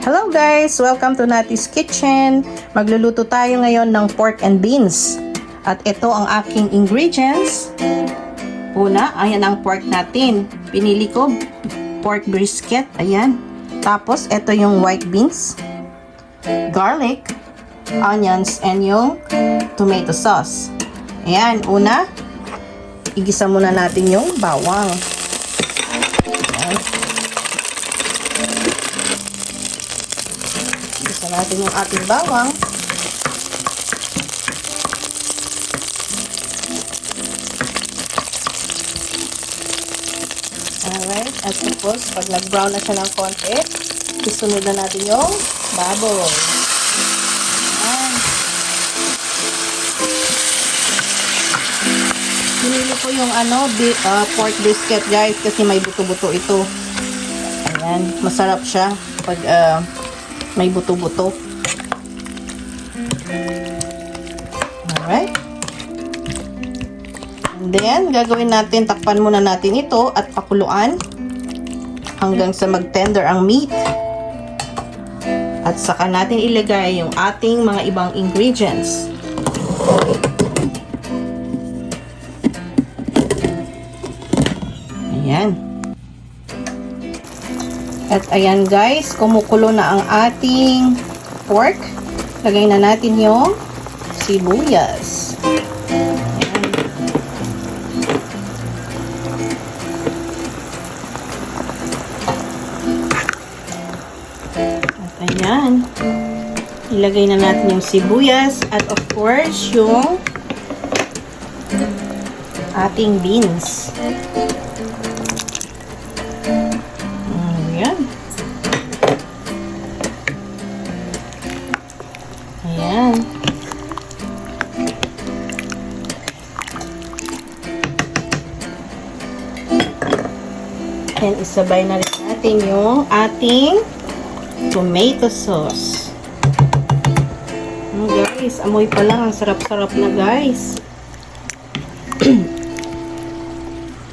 Hello guys! Welcome to Nati's Kitchen. Magluluto tayo ngayon ng pork and beans. At ito ang aking ingredients. Una, ayan ang pork natin. Pinili ko pork brisket. Ayan. Tapos, ito yung white beans, garlic, onions, and yung tomato sauce. Ayan. Una, igisa muna natin yung bawang. Ayan. Igisa natin yung ating bawang. Alright, at tapos, pag nag-brown na siya ng konti, isunod na natin yung baboy. Ayan. Pinili ko yung pork brisket guys, kasi may buto-buto ito. Ayan, masarap siya pag may buto-buto. Alright. And then, gagawin natin, takpan muna natin ito at pakuluan hanggang sa mag-tender ang meat. At saka natin ilagay yung ating mga ibang ingredients. Ayan. At ayan guys, kumukulo na ang ating pork. Lagay na natin yung sibuyas. Ayan. Ilagay na natin yung sibuyas at of course yung ating beans. Ayan. Ayan. And isabay na rin natin yung ating tomato sauce. Guys, amoy pa lang, ang sarap-sarap na guys.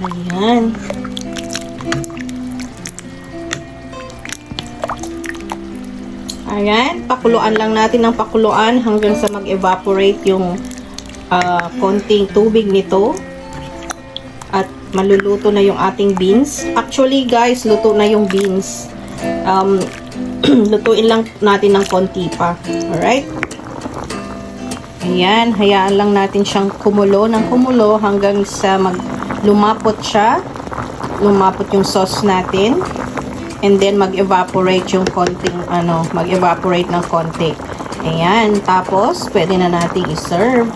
Ayan. Ayan, pakuluan lang natin ng pakuluan hanggang sa mag-evaporate yung konting tubig nito. At maluluto na yung ating beans. Actually guys, luto na yung beans. Lutuin lang natin ng konti pa. Alright? Ayan, hayaan lang natin siyang kumulo ng kumulo hanggang sa lumapot siya. Lumapot yung sauce natin. And then mag-evaporate yung konting mag-evaporate ng konti. Ayan, tapos pwede na nating i-serve.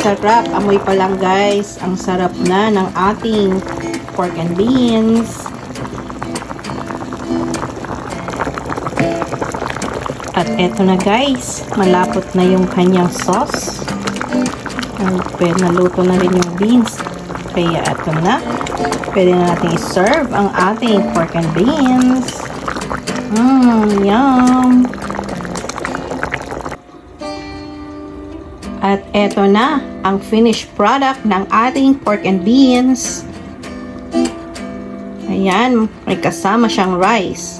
Sarap. Amoy pa lang guys. Ang sarap na ng ating pork and beans. At eto na guys, malapot na yung kanyang sauce. Naluto na rin yung beans. Kaya eto na. Pwede na natin i-serve ang ating pork and beans. Yum! At eto na ang finished product ng ating pork and beans. Ayan, may kasama siyang rice.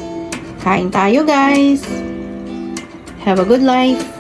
Kain tayo guys! Have a good life!